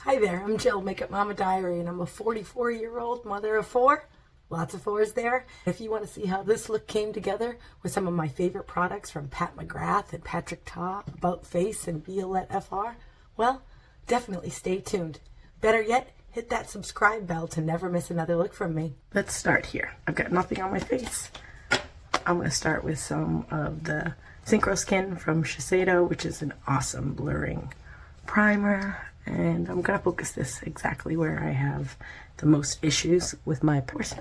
Hi there, I'm Jill, Makeup Mama Diary, and I'm a 44-year-old mother of four. Lots of fours there. If you want to see how this look came together with some of my favorite products from Pat McGrath and Patrick Ta, About Face and Violette FR, well, definitely stay tuned. Better yet, hit that subscribe bell to never miss another look from me. Let's start here. I've got nothing on my face. I'm going to start with some of the Synchro Skin from Shiseido, which is an awesome blurring primer. And I'm going to focus this exactly where I have the most issues with my pores.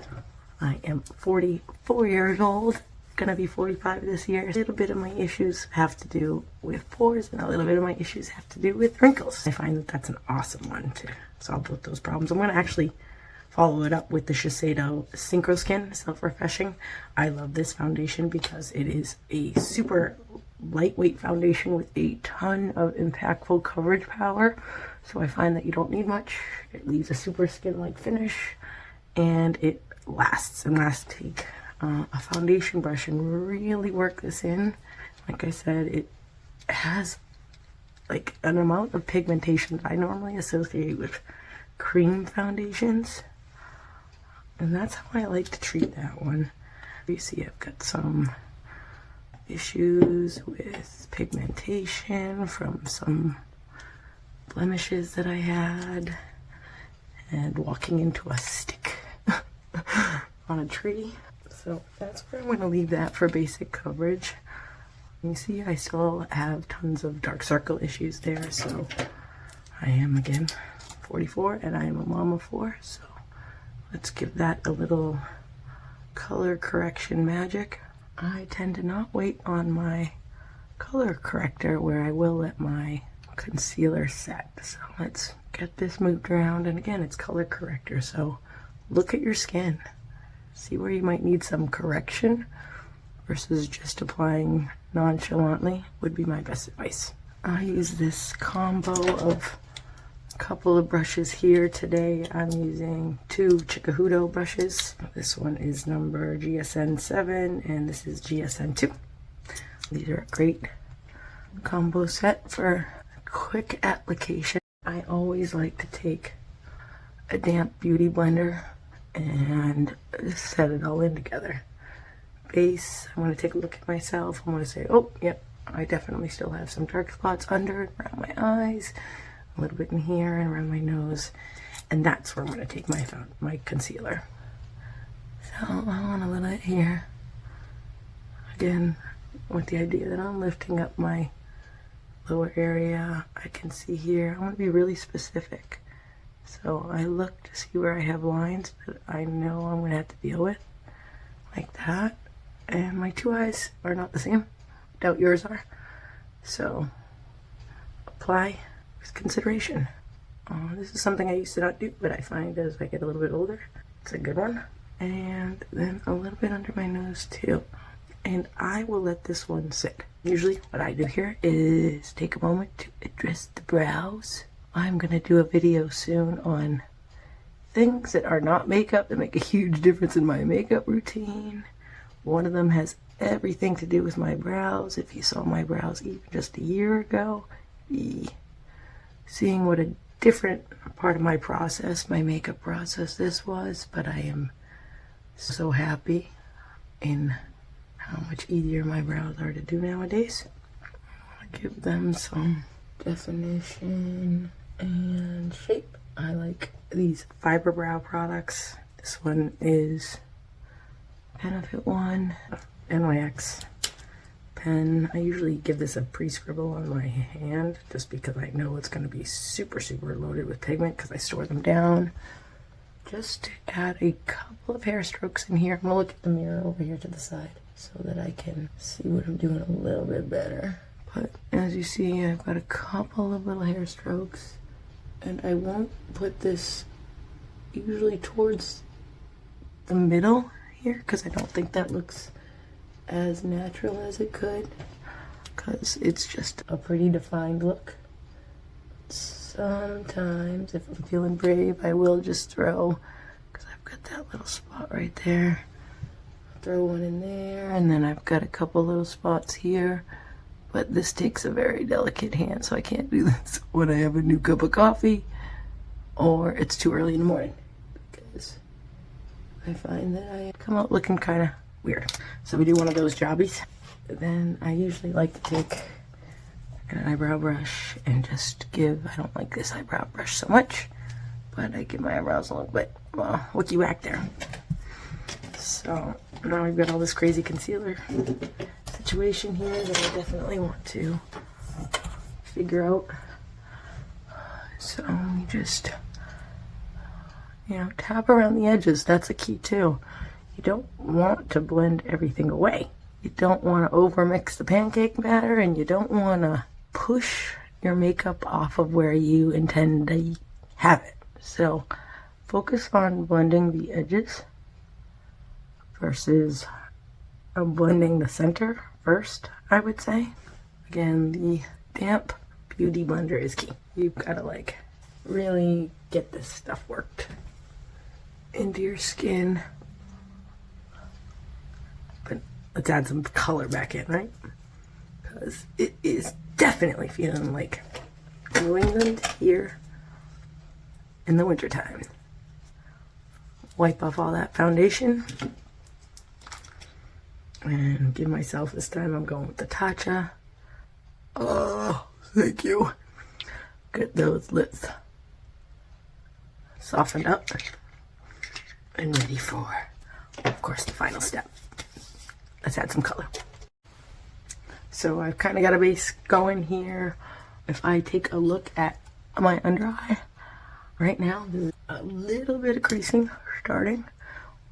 I am 44 years old, going to be 45 this year. A little bit of my issues have to do with pores, and a little bit of my issues have to do with wrinkles. I find that that's an awesome one to solve both those problems. I'm going to actually follow it up with the Shiseido Synchro Skin Self-Refreshing. I love this foundation because it is a super lightweight foundation with a ton of impactful coverage power. So I find that you don't need much. It leaves a super skin-like finish, and it lasts. And take a foundation brush and really work this in. Like I said, it has like an amount of pigmentation that I normally associate with cream foundations, and that's how I like to treat that one. You see I've got some issues with pigmentation from some blemishes that I had, and walking into a stick on a tree. So that's where I'm going to leave that for basic coverage. You see I still have tons of dark circle issues there, so I am again 44 and I am a mom of four, so let's give that a little color correction magic. I tend to not wait on my color corrector, where I will let my concealer set. So let's get this moved around, and again, it's color corrector, so look at your skin, see where you might need some correction versus just applying nonchalantly would be my best advice. I use this combo of a couple of brushes here today. I'm using two Chicahudo brushes. This one is number GSN 7 and this is GSN 2. These are a great combo set for quick application. I always like to take a damp beauty blender and set it all in together. Base, I'm going to take a look at myself. I'm going to say, oh, yep, I definitely still have some dark spots under, around my eyes, a little bit in here and around my nose. And that's where I'm going to take my concealer. So I want a little bit here. Again, with the idea that I'm lifting up my lower area. I can see here. I want to be really specific. So I look to see where I have lines that I know I'm going to have to deal with. Like that. And my two eyes are not the same. Doubt yours are. So apply with consideration. This is something I used to not do, but I find as I get a little bit older, it's a good one. And then a little bit under my nose too. And I will let this one sit. Usually what I do here is take a moment to address the brows. I'm going to do a video soon on things that are not makeup that make a huge difference in my makeup routine. One of them has everything to do with my brows. If you saw my brows even just a year ago, seeing what a different part of my process, my makeup process this was, but I am so happy in how much easier my brows are to do nowadays. I'll give them some definition and shape. I like these fiber brow products. This one is Benefit One, NYX pen. I usually give this a pre-scribble on my hand just because I know it's going to be super loaded with pigment because I store them down. Just to add a couple of hair strokes in here. I'm going to look at the mirror over here to the side so that I can see what I'm doing a little bit better. But as you see, I've got a couple of little hair strokes, and I won't put this usually towards the middle here because I don't think that looks as natural as it could, because it's just a pretty defined look. Sometimes if I'm feeling brave, I will just throw, because I've got that little spot right there, throw one in there, and then I've got a couple little spots here, but this takes a very delicate hand, so I can't do this when I have a new cup of coffee or it's too early in the morning, because I find that I come out looking kind of weird. So we do one of those jobbies. Then I usually like to take an eyebrow brush and just give, I don't like this eyebrow brush so much, but I give my eyebrows a little bit, well, wookie whack there. So now we've got all this crazy concealer situation here that I definitely want to figure out. So we just, you know, tap around the edges. That's a key too. You don't want to blend everything away. You don't want to overmix the pancake batter, and you don't want to push your makeup off of where you intend to have it. So focus on blending the edges versus blending the center first, I would say. Again, the damp beauty blender is key. You've got to like really get this stuff worked into your skin. But let's add some color back in, right? Because it is definitely feeling like New England here in the wintertime. Wipe off all that foundation and give myself, this time I'm going with the Tatcha. Oh, thank you. Get those lips softened up and ready for, of course, the final step. Let's add some color. So I've kind of got a base going here. If I take a look at my under eye, right now there's a little bit of creasing starting,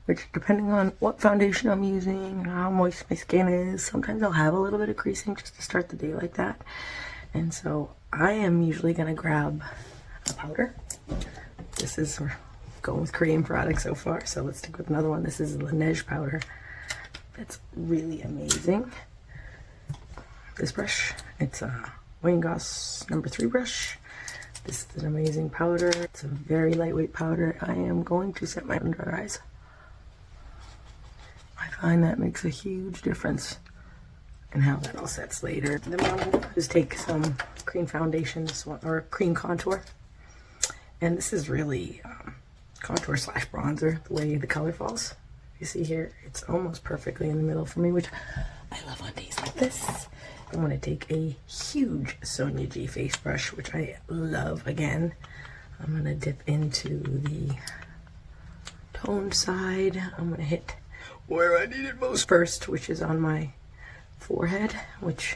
which depending on what foundation I'm using, how moist my skin is, sometimes I'll have a little bit of creasing just to start the day like that. And so I am usually going to grab a powder. This is, we're going with Korean products so far, so let's stick with another one. This is the Laneige powder. That's really amazing. This brush, it's a Wayne Goss No. 3 brush. This is an amazing powder. It's a very lightweight powder. I am going to set my under eyes. I find that makes a huge difference in how that all sets later. Then what I'm going to do is take some cream foundation, this one, or cream contour. And this is really contour slash bronzer, the way the color falls. You see here, it's almost perfectly in the middle for me, which I love on days like this. I'm going to take a huge Sonia G face brush, which I love again. I'm going to dip into the toned side. I'm going to hit where I need it most first, which is on my forehead, which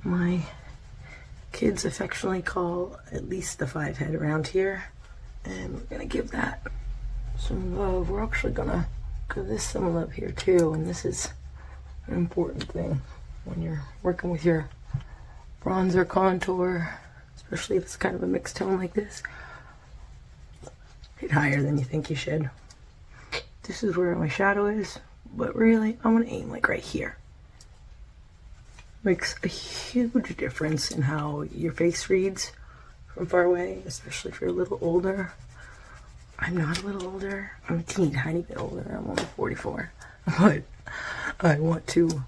my kids affectionately call at least the 5 head around here. And we're going to give that some love. We're actually going to give this some love here too, and this is an important thing when you're working with your bronzer contour, especially if it's kind of a mixed tone like this. Hit higher than you think you should. This is where my shadow is, but really I want to aim like right here. Makes a huge difference in how your face reads from far away, especially if you're a little older. I'm not a little older. I'm a teeny tiny bit older. I'm only 44. But I want to,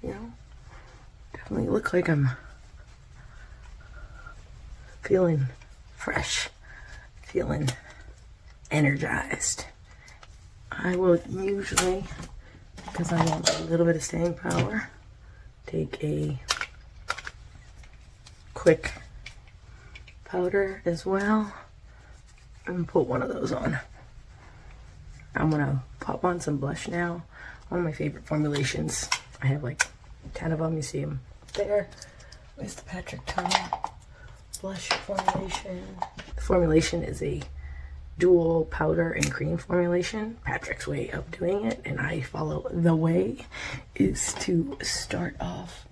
you know, definitely look like I'm feeling fresh, feeling energized. I will usually, because I want a little bit of staying power, take a quick powder as well and put one of those on. I'm gonna pop on some blush now. One of my favorite formulations. I have like 10 of them. You see them there. Where's the Patrick Tongue blush formulation? The formulation is a dual powder and cream formulation. Patrick's way of doing it, and I follow the way, is to start off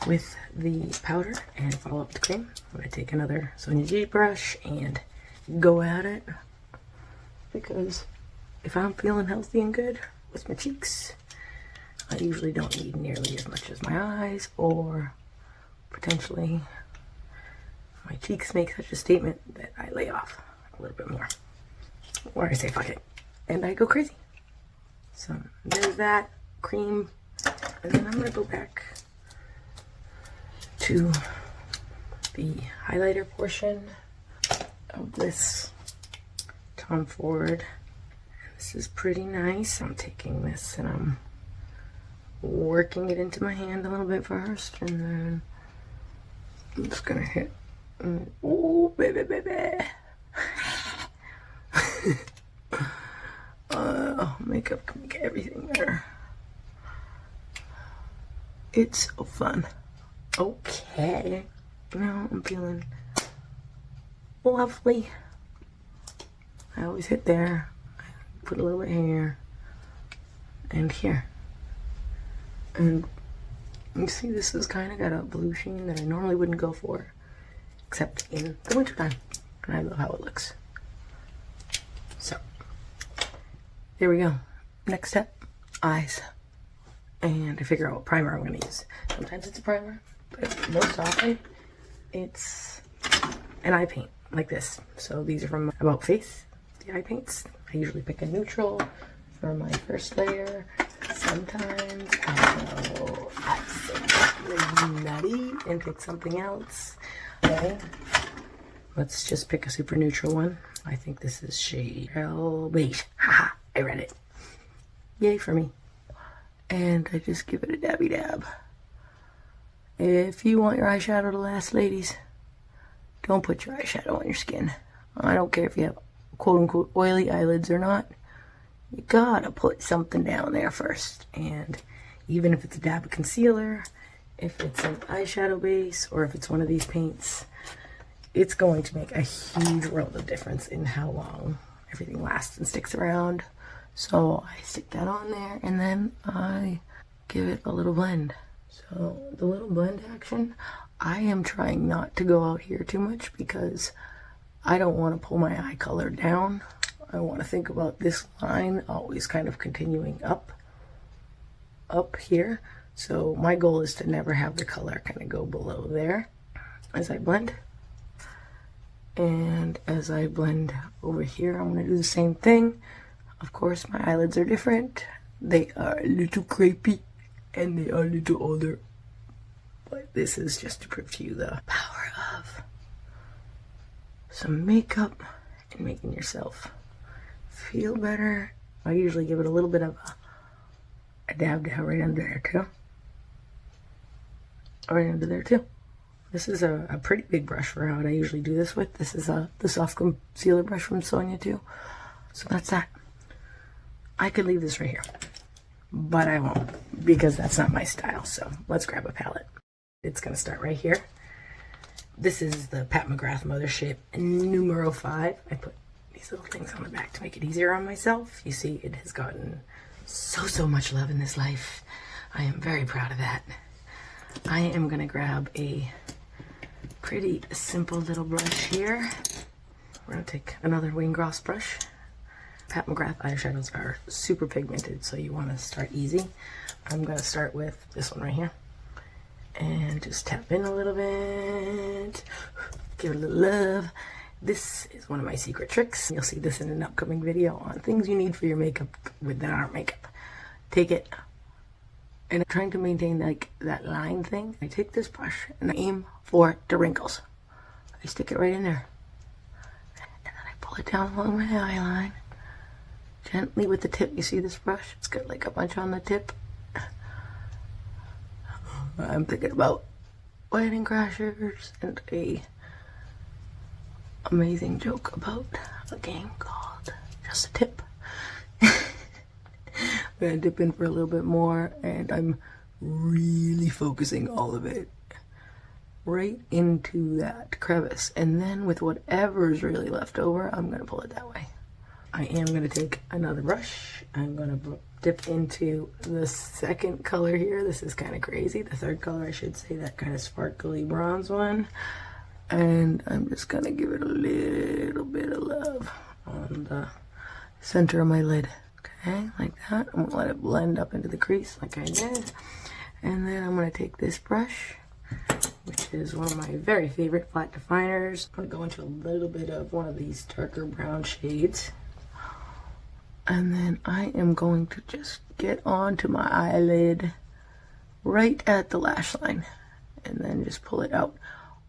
with the powder and follow up the cream. I'm going to take another Sonia G brush and go at it, because if I'm feeling healthy and good with my cheeks, I usually don't need nearly as much as my eyes, or potentially my cheeks make such a statement that I lay off a little bit more, or I say fuck it and I go crazy. So there's that cream, and then I'm going to go back to the highlighter portion of this Tom Ford. This is pretty nice. I'm taking this and I'm working it into my hand a little bit first, and then I'm just gonna hit. Oh, baby, baby. Makeup can make everything better. It's so fun. Okay, now I'm feeling lovely. I always hit there, put a little bit here and here, and you see this has kind of got a blue sheen that I normally wouldn't go for, except in the wintertime, and I love how it looks. So there we go. Next step, eyes. And I figure out what primer I'm going to use. Sometimes it's a primer, but most often it's an eye paint like this. So these are from About Face, the eye paints. I usually pick a neutral for my first layer. Sometimes I go absolutely nutty and pick something else. Okay, let's just pick a super neutral one. I think this is shade Beige. Haha, I read it. Yay for me. And I just give it a dabby dab. If you want your eyeshadow to last, ladies, don't put your eyeshadow on your skin. I don't care if you have quote unquote oily eyelids or not. You gotta put something down there first. And even if it's a dab of concealer, if it's an eyeshadow base, or if it's one of these paints, it's going to make a huge world of difference in how long everything lasts and sticks around. So I stick that on there and then I give it a little blend. So the little blend action, I am trying not to go out here too much because I don't want to pull my eye color down. I want to think about this line always kind of continuing up here. So my goal is to never have the color kind of go below there as I blend. And as I blend over here, I'm going to do the same thing. Of course, my eyelids are different. They are a little crepey and they are a little older. But this is just to prove to you the power of some makeup and making yourself feel better. I usually give it a little bit of a dab right under there too. Right under there too. This is a pretty big brush for what I usually do this with. This is the soft concealer brush from Sonia too. So that's that. I could leave this right here, but I won't because that's not my style. So let's grab a palette. It's gonna start right here. This is the Pat McGrath Mothership numero 5. I put these little things on the back to make it easier on myself. You see, it has gotten so much love in this life. I am very proud of that. I am gonna grab a pretty simple little brush here. We're gonna take another Wayne Gross brush. Pat McGrath eyeshadows are super pigmented, so you want to start easy. I'm going to start with this one right here and just tap in a little bit, give it a little love. This is one of my secret tricks. You'll see this in an upcoming video on things you need for your makeup that aren't makeup. Take it, and I'm trying to maintain like that line thing. I take this brush and I aim for the wrinkles. I stick it right in there, and then I pull it down along my eye line. Gently with the tip. You see this brush? It's got like a bunch on the tip. I'm thinking about Wedding Crashers and a amazing joke about a game called Just a Tip. I'm gonna dip in for a little bit more, and I'm really focusing all of it right into that crevice, and then with whatever's really left over, I'm gonna pull it that way. I am going to take another brush. I'm going to dip into the second color here. This is kind of crazy. The third color, I should say, that kind of sparkly bronze one. And I'm just going to give it a little bit of love on the center of my lid. Okay, like that. I'm going to let it blend up into the crease like I did. And then I'm going to take this brush, which is one of my very favorite flat definers. I'm going to go into a little bit of one of these darker brown shades. And then I am going to just get onto my eyelid right at the lash line and then just pull it out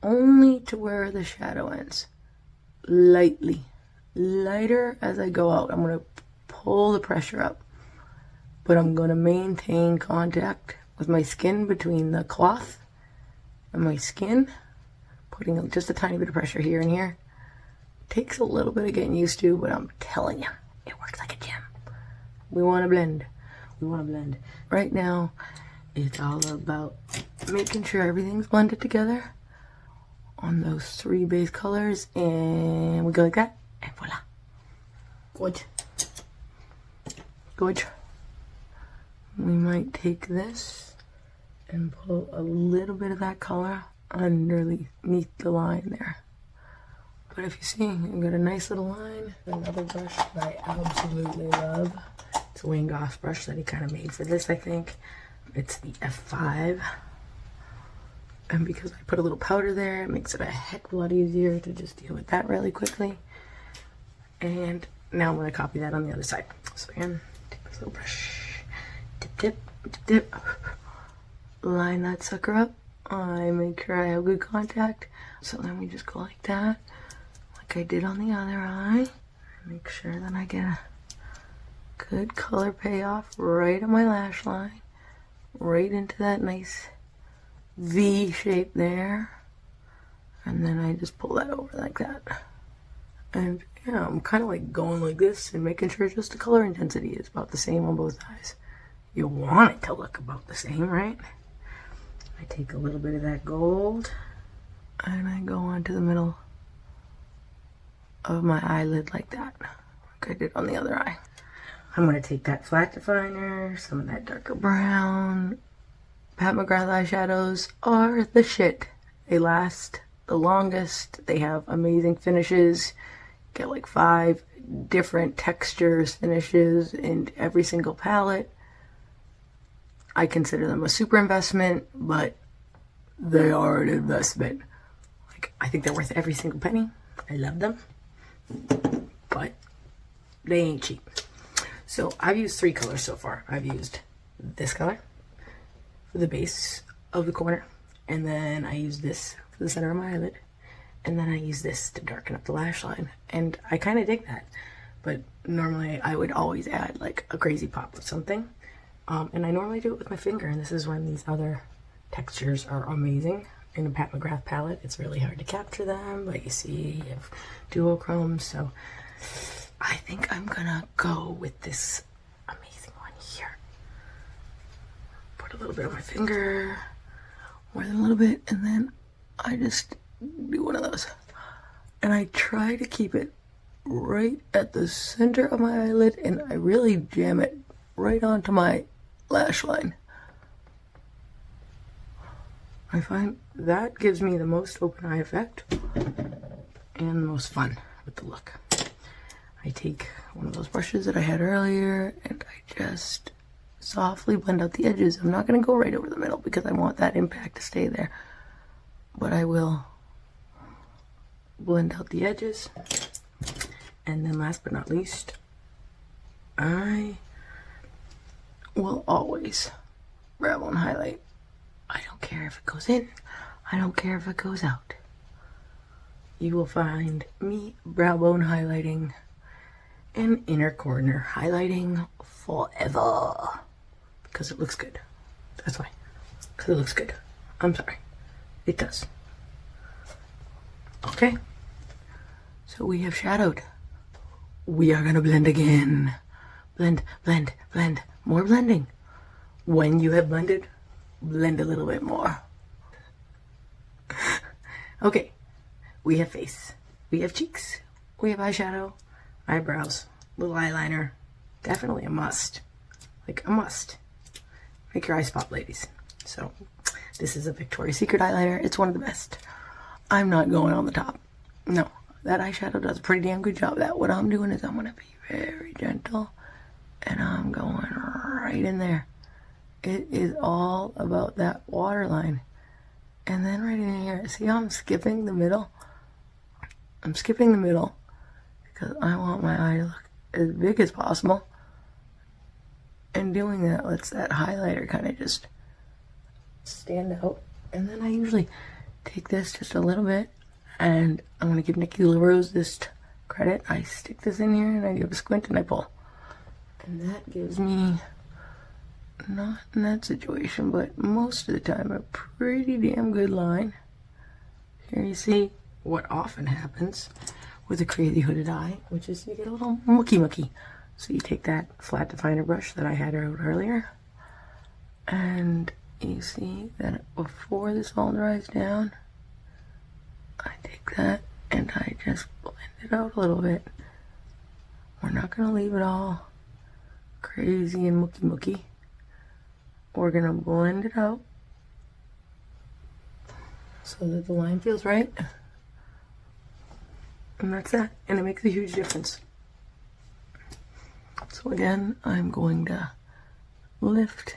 only to where the shadow ends. Lightly. lighter as I go out. I'm going to pull the pressure up, but I'm going to maintain contact with my skin between the cloth and my skin, putting just a tiny bit of pressure here and here. Takes a little bit of getting used to, but I'm telling you, it works like a gem. We want to blend. We want to blend. Right now, it's all about making sure everything's blended together on those 3 base colors, and we go like that, and voila. Good. Good. We might take this and pull a little bit of that color underneath the line there. But if you see, we've got a nice little line. Another brush that I absolutely love. It's a Wayne Goss brush that he kind of made for this, I think. It's the F5. And because I put a little powder there, it makes it a heck of a lot easier to just deal with that really quickly. And now I'm going to copy that on the other side. So again, take this little brush, dip, dip, dip, dip. Line that sucker up. I make sure I have good contact. So then we just go like that, like I did on the other eye. Make sure that I get a good color payoff right on my lash line, right into that nice V shape there. And then I just pull that over like that. And yeah, I'm kind of like going like this and making sure just the color intensity is about the same on both eyes. You want it to look about the same, right? I take a little bit of that gold and I go onto the middle of my eyelid like that, like I did on the other eye. I'm going to take that flat definer, some of that darker brown. Pat McGrath eyeshadows are the shit. They last the longest. They have amazing finishes. Get like 5 different textures, finishes in every single palette. I consider them a super investment, but they are an investment. Like, I think they're worth every single penny. I love them, but they ain't cheap. So I've used 3 colors so far. I've used this color for the base of the corner, and then I use this for the center of my eyelid, and then I use this to darken up the lash line. And I kind of dig that, but normally I would always add like a crazy pop of something. And I normally do it with my finger, and this is when these other textures are amazing. In a Pat McGrath palette, it's really hard to capture them, but you see you have duochromes, so I think I'm gonna go with this amazing one here. Put a little bit on my finger, more than a little bit, and then I just do one of those. And I try to keep it right at the center of my eyelid, and I really jam it right onto my lash line. I find that gives me the most open eye effect and the most fun with the look. I take one of those brushes that I had earlier and I just softly blend out the edges. I'm not going to go right over the middle because I want that impact to stay there, but I will blend out the edges. And then last but not least, I will always brow bone highlight. I don't care if it goes in, I don't care if it goes out. You will find me brow bone highlighting and inner corner highlighting forever. Because it looks good. That's why. Because it looks good. I'm sorry. It does. Okay. So we have shadowed. We are gonna blend again. Blend, blend, blend. More blending. When you have blended, blend a little bit more. Okay, we have face, we have cheeks, we have eyeshadow, eyebrows, little eyeliner. Definitely a must. Like a must. Make your eyes pop, ladies. So this is a Victoria's Secret eyeliner. It's one of the best. I'm not going on the top. No, that eyeshadow does a pretty damn good job of that. What I'm doing is I'm going to be very gentle and I'm going right in there. It is all about that waterline. And then right in here, see how I'm skipping the middle? I'm skipping the middle because I want my eye to look as big as possible. And doing that lets that highlighter kind of just stand out. And then I usually take this just a little bit and I'm going to give Nikki LaRose this credit, I stick this in here and I give a squint and I pull. And that gives me, not in that situation, but most of the time, a pretty damn good line. Here you see what often happens with a crazy hooded eye, which is you get a little mucky. So you take that flat definer brush that I had out earlier, and you see that before this all dries down, I take that and I just blend it out a little bit. We're not going to leave it all crazy and mucky. We're going to blend it out so that the line feels right. And that's that. And it makes a huge difference. So again, I'm going to lift.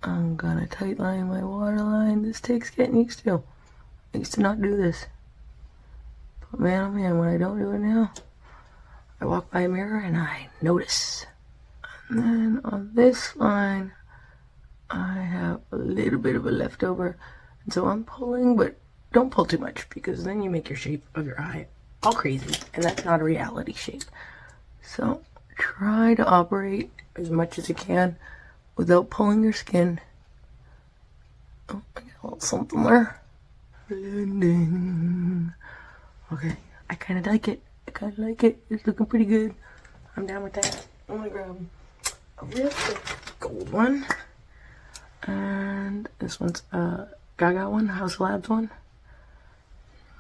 I'm going to tight line my waterline. This takes getting used to. I used to not do this. But man, oh man, when I don't do it now, I walk by a mirror and I notice. And then on this line, I have a little bit of a leftover. And so I'm pulling, but don't pull too much because then you make your shape of your eye all crazy. And that's not a reality shape. So try to operate as much as you can without pulling your skin. Oh, I got a little something there. Blending. Okay, I kind of like it. It's looking pretty good. I'm down with that. I'm gonna grab a real quick gold one. And this one's a Gaga one, House Labs one.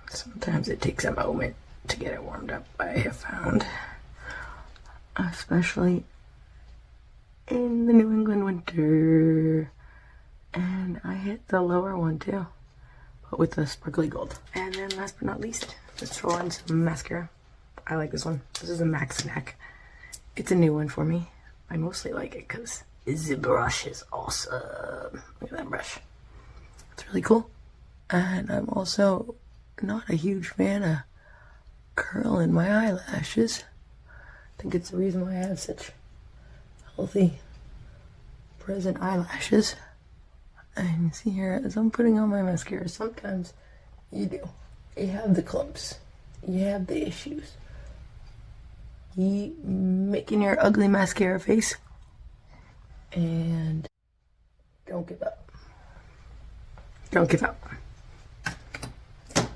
Sometimes it takes a moment to get it warmed up, I have found. Especially in the New England winter. And I hit the lower one too, but with the sparkly gold. And then last but not least, let's throw in some mascara. I like this one. This is a Max Neck. It's a new one for me. I mostly like it because the brush is awesome. Look at that brush. It's really cool. And I'm also not a huge fan of curling my eyelashes. I think it's the reason why I have such healthy, present eyelashes. And you see here, as I'm putting on my mascara, sometimes you have the clumps, you have the issues. You making your ugly mascara face, and don't give up. Don't give up. I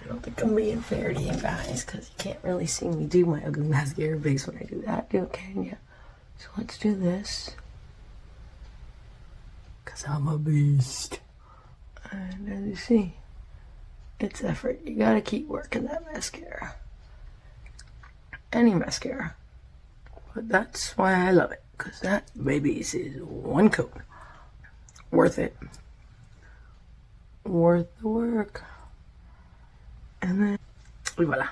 don't think I'm being fair to you guys because you can't really see me do my ugly mascara face when I do that, can you? So let's do this. Because I'm a beast. And as you see, it's effort. You gotta keep working that mascara. Any mascara. But that's why I love it. Because that, baby, is one coat. Worth it. Worth the work. And then, voila.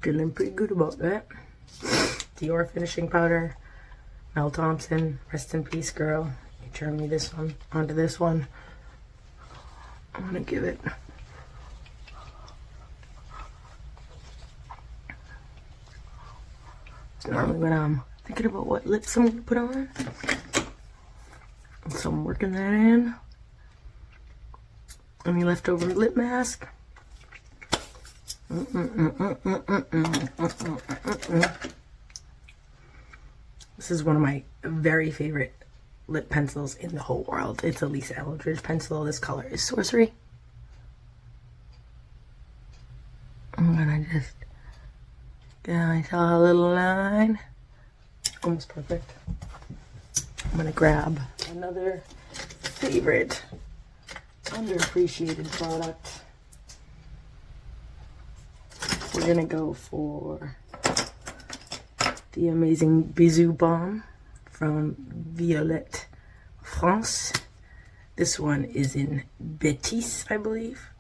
Feeling pretty good about that. Dior finishing powder. Mel Thompson, rest in peace, girl. You turned me this one onto this one. I'm gonna give it it's normally when I'm thinking about what lips I'm gonna put on. So I'm working that in. Any leftover lip mask. This is one of my very favorite lip pencils in the whole world. It's a Lisa Eldridge pencil. This color is Sorcery. I'm gonna just get myself a little line. Almost perfect. I'm gonna grab another favorite underappreciated product. We're gonna go for the amazing Bisou Balm from Violette France. This one is in Betise, I believe.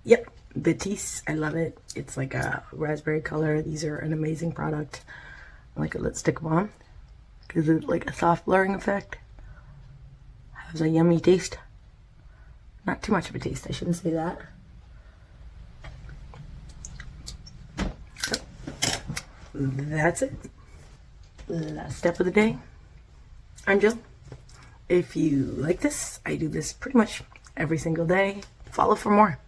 Yep, Betise. I love it. It's like a raspberry color. These are an amazing product. Like a lipstick balm. Gives it like a soft blurring effect. Has a yummy taste. Not too much of a taste, I shouldn't say that. So, that's it. Last step of the day. I'm Jill. If you like this, I do this pretty much every single day. Follow for more.